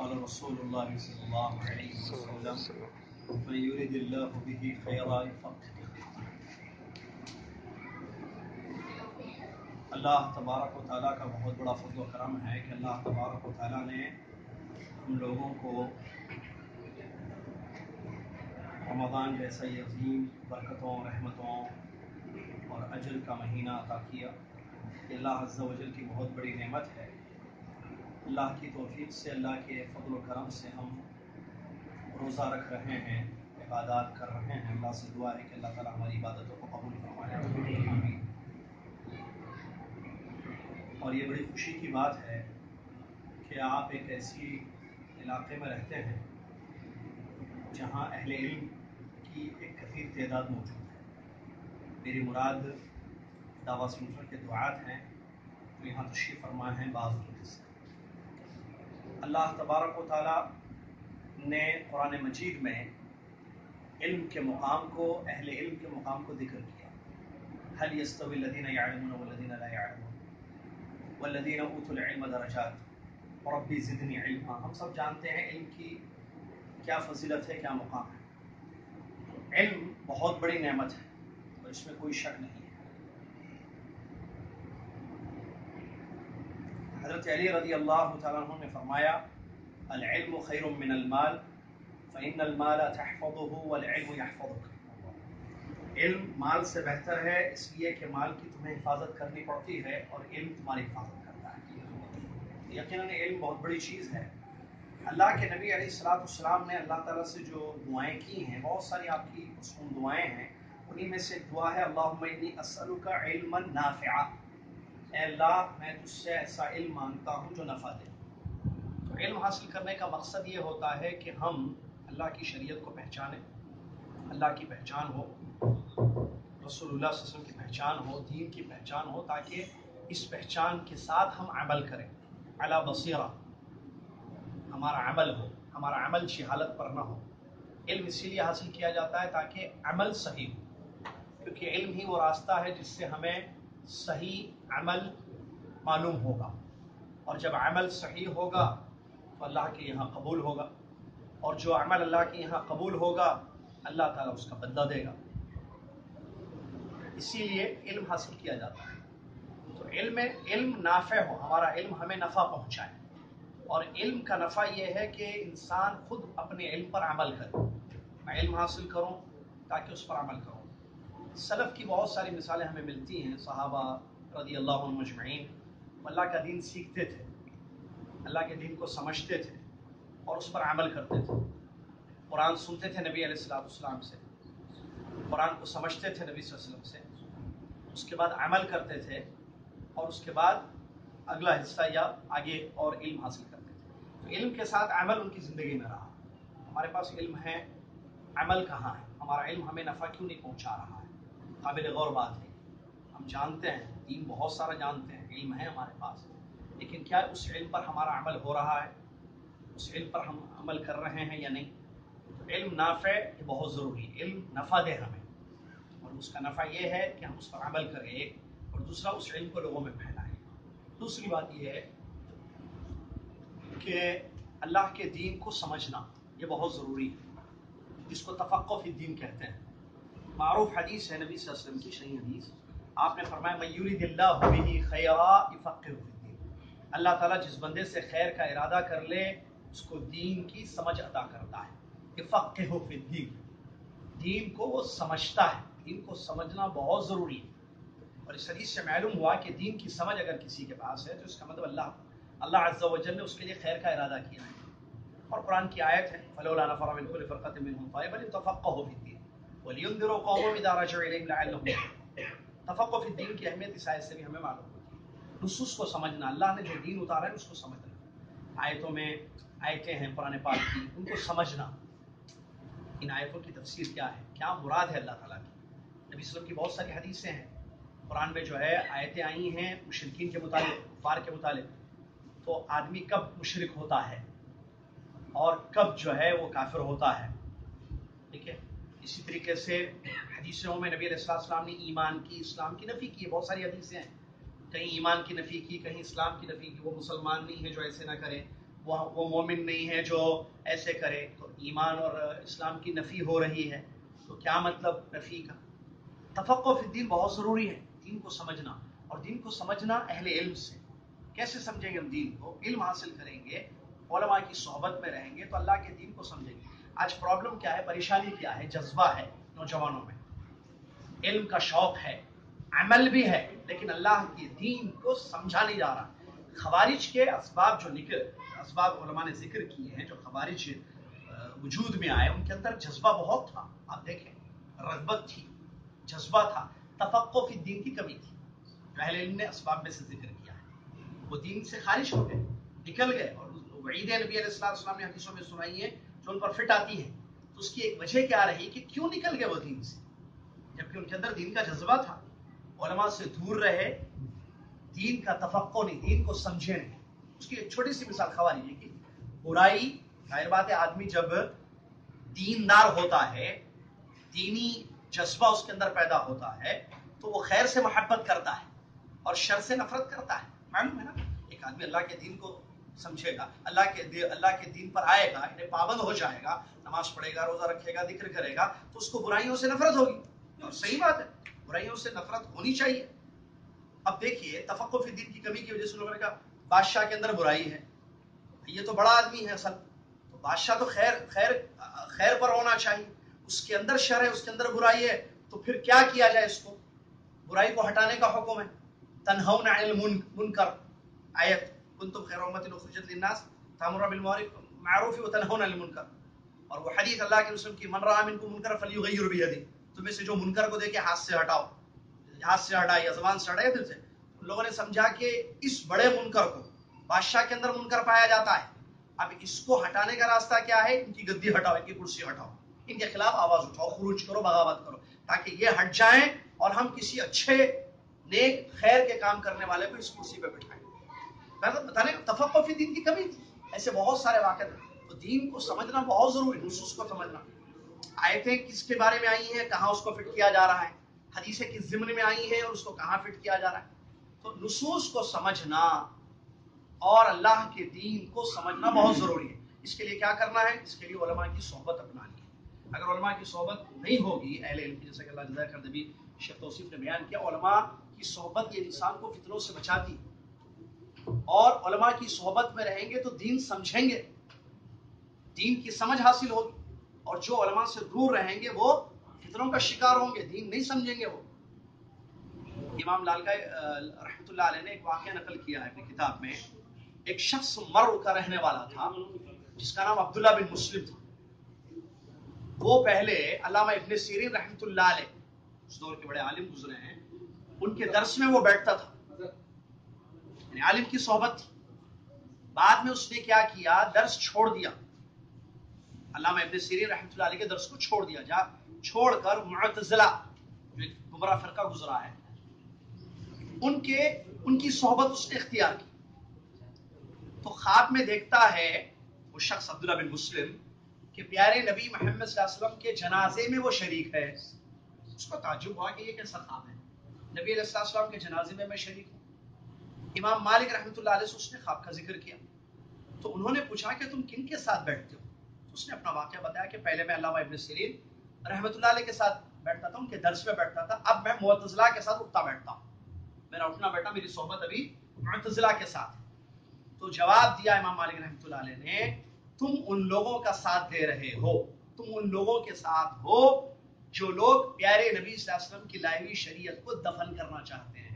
قال رسول اللہ صلی اللہ علیہ وسلم من یرید اللہ بہ خیرا یفقہہ۔ اللہ تبارک و تعالیٰ کا بہت بڑا فضل و کرم ہے کہ اللہ تبارک و تعالیٰ نے ہم لوگوں کو رمضان جیسا یہ عظیم برکتوں، رحمتوں اور اجر کا مہینہ عطا کیا۔ یہ اللہ عز و جل کی بہت بڑی نعمت ہے۔ اللہ کی توفیق سے، اللہ کے فضل و کرم سے ہم روزہ رکھ رہے ہیں، عبادات کر رہے ہیں۔ اللہ سے دعا ہے کہ اللہ تعالیٰ ہماری عبادتوں کو قبول فرمائے۔ اور یہ بڑی خوشی کی بات ہے کہ آپ ایک ایسی علاقے میں رہتے ہیں جہاں اہل علم کی ایک کثیر تعداد موجود ہے۔ میری مراد دعویٰ سنٹر کے دعات ہیں جو یہاں تشریف فرما ہیں بعض ملک سے۔ اللہ تبارک و تعالیٰ نے قرآن مجید میں علم کے مقام کو، اہل علم کے مقام کو ذکر کیا۔ هل يستوي الذين يعلمون والذين لا يعلمون والذين اوتوا العلم درجات ربی زدنی علما۔ ہم سب جانتے ہیں علم کی کیا فضیلت ہے، کیا مقام ہے۔ علم بہت بڑی نعمت ہے اور اس میں کوئی شک نہیں ہے۔ حضرت علی رضی اللہ تعالیٰ عنہ نے فرمایا العلم خیر من المال فإن المال تحفظه والعلم يحفظك۔ علم مال سے بہتر ہے اس لیے کہ مال کی تمہیں حفاظت کرنی پڑتی ہے اور علم تمہاری حفاظت کرتا ہے۔ یقیناً علم بہت بڑی چیز ہے۔ اللہ کے نبی علیہ الصلوۃ والسلام نے اللہ تعالیٰ سے جو دعائیں کی ہیں، بہت ساری آپ کی مصنون دعائیں ہیں، انہی میں سے ایک دعا ہے اللہم انی اسألک علما نافعا۔ اے اللہ میں تجھ سے ایسا علم مانگتا ہوں جو نفع دے۔ تو علم حاصل کرنے کا مقصد یہ ہوتا ہے کہ ہم اللہ کی شریعت کو پہچانیں، اللہ کی پہچان ہو، رسول اللہ صلی اللہ علیہ وسلم کی پہچان ہو، دین کی پہچان ہو، تاکہ اس پہچان کے ساتھ ہم عمل کریں علی بصیرہ، ہمارا عمل ہو، ہمارا عمل جہالت پر نہ ہو۔ علم اسی لیے حاصل کیا جاتا ہے تاکہ عمل صحیح ہو، کیونکہ علم ہی وہ راستہ ہے جس سے ہمیں صحیح عمل معلوم ہوگا، اور جب عمل صحیح ہوگا تو اللہ کے یہاں قبول ہوگا، اور جو عمل اللہ کے یہاں قبول ہوگا اللہ تعالیٰ اس کا بدلہ دے گا۔ اسی لیے علم حاصل کیا جاتا ہے۔ تو علم نافع ہو، ہمارا علم ہمیں نفع پہنچائے، اور علم کا نفع یہ ہے کہ انسان خود اپنے علم پر عمل کرے۔ میں علم حاصل کروں تاکہ اس پر عمل کروں۔ سلف کی بہت ساری مثالیں ہمیں ملتی ہیں، صحابہ رضی اللہ عنہم اجمعین اللہ کا دین سیکھتے تھے، اللہ کے دین کو سمجھتے تھے اور اس پر عمل کرتے تھے۔ قرآن سنتے تھے نبی علیہ الصلوۃ والسلام سے، قرآن کو سمجھتے تھے نبی صلی اللہ علیہ وسلم سے، اس کے بعد عمل کرتے تھے، اور اس کے بعد اگلا حصہ یا آگے اور علم حاصل کرتے تھے۔ تو علم کے ساتھ عمل ان کی زندگی میں رہا۔ ہمارے پاس علم ہے، عمل کہاں ہے؟ ہمارا علم ہمیں نفع کیوں نہیں پہنچا رہا ہے؟ قابل غور بات ہے۔ ہم جانتے ہیں، دین بہت سارا جانتے ہیں، علم ہے ہمارے پاس، لیکن کیا اس علم پر ہمارا عمل ہو رہا ہے؟ اس علم پر ہم عمل کر رہے ہیں یا نہیں؟ تو علم نافع یہ بہت ضروری ہے، علم نفع دے ہمیں، اور اس کا نفع یہ ہے کہ ہم اس پر عمل کریں ایک، اور دوسرا اس علم کو لوگوں میں پھیلائیں۔ دوسری بات یہ ہے کہ اللہ کے دین کو سمجھنا یہ بہت ضروری ہے، جس کو تفقہ فی الدین کہتے ہیں۔ معروف حدیث ہے نبی صلی اللہ علیہ وسلم کی، صحیح حدیث، آپ نے فرمایا من یرید اللہ بہ خیرا یفقہہ فی الدین۔ اللہ تعالیٰ جس بندے سے خیر کا ارادہ کر لے اس کو دین کی سمجھ عطا کرتا ہے۔ یفقہہ فی الدین، دین کو وہ سمجھتا ہے۔ دین کو سمجھنا بہت ضروری ہے، اور اس حدیث سے معلوم ہوا کہ دین کی سمجھ اگر کسی کے پاس ہے تو اس کا مطلب اللہ عز و جل نے اس کے لیے خیر کا ارادہ کیا ہے۔ اور قرآن کی آیت ہے فلولا نفر من كل فرقة منهم طائفة ليتفقهوا في الدين ولينذروا قومهم إذا رجعوا إليهم لعلهم يحذرون۔ تفقہ فی الدین کی اہمیت اس آیت سے بھی ہمیں معلوم ہوتی ہے۔ نصوص کو سمجھنا، اللہ نے جو دین اتارا ہے اس کو سمجھنا، آیتوں میں آیتیں ہیں قرآن پاک کی، ان کو سمجھنا، ان آیتوں کی تفسیر کیا ہے، کیا مراد ہے اللہ تعالیٰ کی۔ نبی صلی اللہ علیہ وسلم کی بہت ساری حدیثیں ہیں، قرآن میں جو ہے آیتیں آئی ہیں مشرکین کے متعلق، کفار کے متعلق، تو آدمی کب مشرک ہوتا ہے اور کب جو ہے وہ کافر ہوتا ہے، ٹھیک ہے۔ اسی طریقے سے حدیثوں میں نبی علیہ السلام نے ایمان کی، اسلام کی نفی کی، بہت ساری حدیثیں ہیں، کہیں ایمان کی نفی کی، کہیں اسلام کی نفی کی، وہ مسلمان نہیں ہے جو ایسے نہ کرے، وہ مومن نہیں ہے جو ایسے کرے، تو ایمان اور اسلام کی نفی ہو رہی ہے، تو کیا مطلب نفی کا؟ تفقہ فی الدین بہت ضروری ہے، دین کو سمجھنا، اور دین کو سمجھنا اہل علم سے۔ کیسے سمجھیں گے ہم دین کو؟ علم حاصل کریں گے، علماء کی صحبت میں رہیں گے تو اللہ کے دین کو سمجھیں گے۔ آج پرابلم کیا ہے، پریشانی کیا ہے؟ جذبہ ہے نوجوانوں میں، علم کا شوق ہے، عمل بھی ہے، لیکن اللہ کے دین کو سمجھا نہیں جا رہا۔ خوارج کے اسباب جو اسباب علماء نے ذکر کیے ہیں، جو خوارج وجود میں آئے، ان کے اندر جذبہ بہت تھا۔ آپ دیکھیں، رغبت تھی، جذبہ تھا، تفقہ فی الدین کی کمی تھی، جو اہل علم نے اسباب میں سے ذکر کیا ہے۔ وہ دین سے خارج ہو گئے، نکل گئے، اور وعید نبی علیہ السلام نے حدیثوں میں سنائی ہے جو ان پر فٹ آتی ہے۔ تو اس کی ایک وجہ کیا رہی کہ کیوں نکل گئے وہ دین سے، جبکہ ان کے اندر دین کا جذبہ تھا، علماء سے دور رہے، دین کا تفقہ نہیں، دین کو سمجھے نہیں۔ اس کی ایک چھوٹی سی مثال خوارج کی برائی، ظاہر بات ہے آدمی جب دیندار ہوتا ہے، دینی جذبہ اس کے اندر پیدا ہوتا ہے، تو وہ خیر سے محبت کرتا ہے اور شر سے نفرت کرتا ہے۔ معلوم ہے نا، ایک آدمی اللہ کے دین کو سمجھے گا، اللہ کے دین پر آئے گا، انہیں پابند ہو جائے گا، نماز پڑھے گا، روزہ رکھے گا، ذکر کرے گا، تو اس کو برائیوں سے نفرت ہوگی، اور صحیح بات ہے، برائیوں سے نفرت ہونی چاہیے۔ اب دیکھیے، تفقہ فی الدین کی کمی کی وجہ سے لوگوں نے کہا بادشاہ کے اندر برائی ہے، یہ تو بڑا آدمی ہے اصل، تو بادشاہ تو خیر پر ہونا چاہیے، اس کے اندر شر ہے، اس کے اندر برائی ہے، تو پھر کیا کیا جائے؟ اس کو برائی کو ہٹانے کا حکم ہے، تنہون عن المنکر، آیت کنتم خیر امۃ اخرجت للناس تأمرون بالمعروف وتنہون عن المنکر، اور وہ حدیث اللہ کے رسول کی من رأى منکم منکرا فلیغیر بیدہ، تمہیں سے جو منکر کو دیکھے ہاتھ سے ہٹاؤ، ہاتھ سے ہٹائے یا زبان سے ہٹائے، دل سے۔ ان لوگوں نے سمجھا کہ اس بڑے منکر کو، بادشاہ کے اندر منکر پایا جاتا ہے، اب اس کو ہٹانے کا راستہ کیا ہے؟ ان کی گدی ہٹاؤ، ان کی کرسی ہٹاؤ، ان کے خلاف آواز اٹھاؤ، خروج کرو، بغاوت کرو، تاکہ یہ ہٹ جائیں اور ہم کسی اچھے نیک خیر کے کام کرنے والے کو اس کرسی پہ بٹھائیں۔ بتانے تفقہ فی دین کی کمی تھی، ایسے بہت سارے واقعات ہیں۔ تو دین کو سمجھنا بہت ضروری، نصوص کو سمجھنا، آیتیں کس کے بارے میں آئی ہیں، کہاں اس کو فٹ کیا جا رہا ہے، حدیثیں کس ضمن میں آئی ہیں اور اس کو کہاں فٹ کیا جا رہا ہے۔ تو نصوص کو سمجھنا اور اللہ کے دین کو سمجھنا بہت ضروری ہے۔ اس کے لیے کیا کرنا ہے؟ اس کے لیے علماء کی صحبت اپنانی ہے۔ اگر علماء کی صحبت نہیں ہوگی، اہل علم کی، جیسا کہ اللہ جزائے خیر نبی شیخ توصیف نے بیان کیا، علماء کی صحبت یہ انسان کو فتنوں سے بچاتی، اور علماء کی صحبت میں رہیں گے تو دین سمجھیں گے، دین کی سمجھ حاصل ہوگی، اور جو علماء سے دور رہیں گے وہ فتنوں کا شکار ہوں گے، دین نہیں سمجھیں گے وہ۔ امام لالکائی رحمۃ اللہ علیہ نے ایک واقعہ نقل کیا ہے اپنی کتاب میں، ایک شخص مرو کا رہنے والا تھا جس کا نام عبداللہ بن مسلم تھا۔ وہ پہلے علامہ ابن سیرین رحمۃ اللہ علیہ، اس دور کے بڑے عالم گزرے ہیں، ان کے درس میں وہ بیٹھتا تھا، یعنی عالم کی صحبت تھی۔ بعد میں اس نے کیا کیا؟ درس چھوڑ دیا، علامہ ابن سیرین رحمۃ اللہ علیہ کے درس کو چھوڑ دیا، چھوڑ کر معتزلہ، جو ایک گمراہ فرقہ گزرا ہے، ان کی صحبت اس نے اختیار کی۔ تو خواب میں دیکھتا ہے وہ شخص عبداللہ بن مسلم کہ پیارے نبی محمد صلی اللہ علیہ وسلم کے جنازے میں وہ شریک ہے۔ اس کو تعجب ہوا کہ یہ کیسا خواب ہے، نبی علیہ السلام کے جنازے میں شریک ہوں۔ امام مالک رحمۃ اللہ علیہ سے اس نے خواب کا ذکر کیا، تو انہوں نے پوچھا کہ تم کن کے ساتھ بیٹھتے ہو؟ اس نے اپنا واقعہ بتایا کہ پہلے میں علامہ ابن سیرین رحمۃ اللہ علیہ کے ساتھ بیٹھتا تھا، ان کے درس میں بیٹھتا تھا، اب میں معتزلہ کے ساتھ اٹھتا بیٹھتا ہوں، میرا اٹھنا بیٹھنا، میری صحبت ابھی معتزلہ کے ساتھ ہے۔ تو جواب دیا امام مالک رحمۃ اللہ علیہ نے، تم ان لوگوں کا ساتھ دے رہے ہو، تم ان لوگوں کے ساتھ ہو جو لوگ پیارے نبی صلی اللہ علیہ وسلم کی لائی ہوئی شریعت کو دفن کرنا چاہتے ہیں۔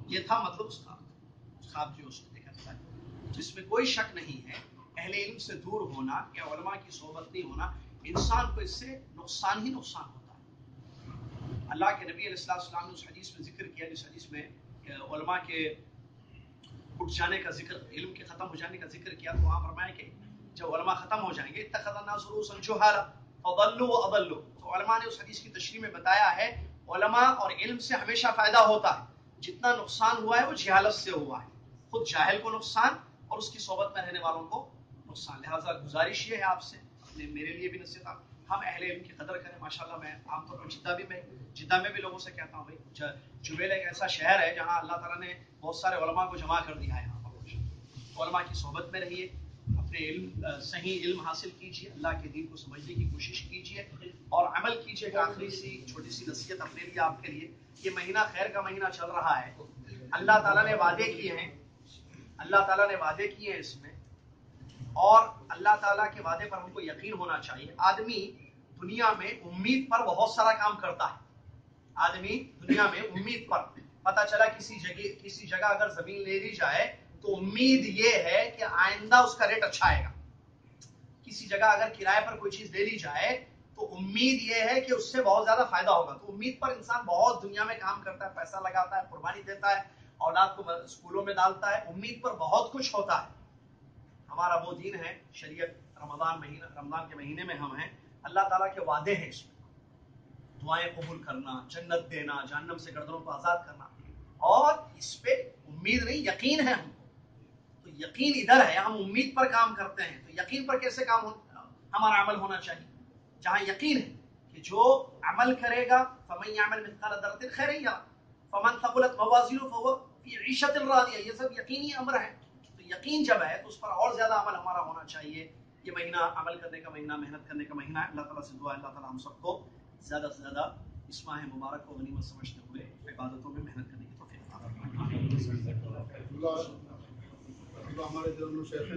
یہ تھا مطلب اس خواب جو اس نے دیکھا تھا۔ تو اس میں کوئی شک نہیں ہے، اہل علم سے دور ہونا یا علماء کی صحبت نہیں ہونا، انسان کو اس سے نقصان ہی نقصان ہوتا ہے۔ اللہ کے نبی علیہ السلام نے اس حدیث میں ذکر کیا، جس حدیث میں علماء کے اٹھ جانے کا ذکر، علم کے ختم ہو جانے کا ذکر کیا، تو وہاں فرمایا کہ جب علماء ختم ہو جائیں گے، اتخذ الناس رؤوسا جہالا فضلوا واضلوا، تو علماء نے اس حدیث کی تشریح میں بتایا ہے علماء اور علم سے ہمیشہ فائدہ ہوتا ہے، جتنا نقصان ہوا ہے وہ جہالت سے ہوا ہے، خود جاہل کو نقصان اور اس کی صحبت میں رہنے والوں کو نقصان۔ لہٰذا گزارش یہ ہے آپ سے، میرے لیے بھی نصیحت، ہم اہل علم کی قدر کریں۔ ماشاءاللہ میں عام طور پر جدہ میں بھی لوگوں سے کہتا ہوں، بھائی جبیل ایک ایسا شہر ہے جہاں اللہ تعالیٰ نے بہت سارے علماء کو جمع کر دیا ہے، یہاں پر علماء کی صحبت میں رہیے، اپنے صحیح علم حاصل کیجیے، اللہ کے دین کو سمجھنے کی کوشش کیجیے اور عمل کیجیے. ایک آخری سی چھوٹی سی نصیحت اپنے لیے، آپ کے لیے. یہ مہینہ خیر کا مہینہ چل رہا ہے. اللہ تعالیٰ نے وعدے کیے ہیں، اللہ تعالیٰ نے وعدے کیے ہیں اس میں، اور اللہ تعالیٰ کے وعدے پر ہم کو یقین ہونا چاہیے. آدمی دنیا میں امید پر بہت سارا کام کرتا ہے. آدمی دنیا میں امید پر، پتہ چلا کسی جگہ اگر زمین لے لی جائے تو امید یہ ہے کہ آئندہ اس کا ریٹ اچھا آئے گا. کسی جگہ اگر کرائے پر کوئی چیز لے لی جائے تو امید یہ ہے کہ اس سے بہت زیادہ فائدہ ہوگا. تو امید پر انسان بہت دنیا میں کام کرتا ہے، پیسہ لگاتا ہے، قربانی دیتا ہے، اولاد کو اسکولوں میں ڈالتا ہے. امید پر بہت کچھ ہوتا ہے. ہمارا وہ دین ہے، شریعت، رمضان کے مہینے میں ہم ہیں. اللہ تعالیٰ کے وعدے ہیں اس میں، دعائیں قبول کرنا، جنت دینا، جہنم سے گردنوں کو آزاد کرنا. اور اس پہ امید نہیں، یقین ہے ہم کو. تو یقین ادھر ہے، ہم امید پر کام کرتے ہیں. تو یقین پر کیسے کام ہمارا عمل ہونا چاہیے؟ جہاں یقین ہے کہ جو عمل کرے گا فمن يعمل مثقال ذرة خيرا يره فمن ثقلت موازینه فهو في عيشة راضية. یہ سب یقینی امر ہے. تو یقین جب ہے تو اس پر اور زیادہ عمل ہمارا ہونا چاہیے. یہ مہینہ عمل کرنے کا مہینہ، محنت کرنے کا مہینہ ہے. اللہ تعالیٰ سے دعا ہے اللہ تعالیٰ ہم سب کو زیادہ سے زیادہ اس ماہ مبارک کو غنیمت سمجھتے ہوئے عبادتوں میں محنت کرنے کی توفیق عطا فرمائے. اللہ ہمارے دل میں شیخ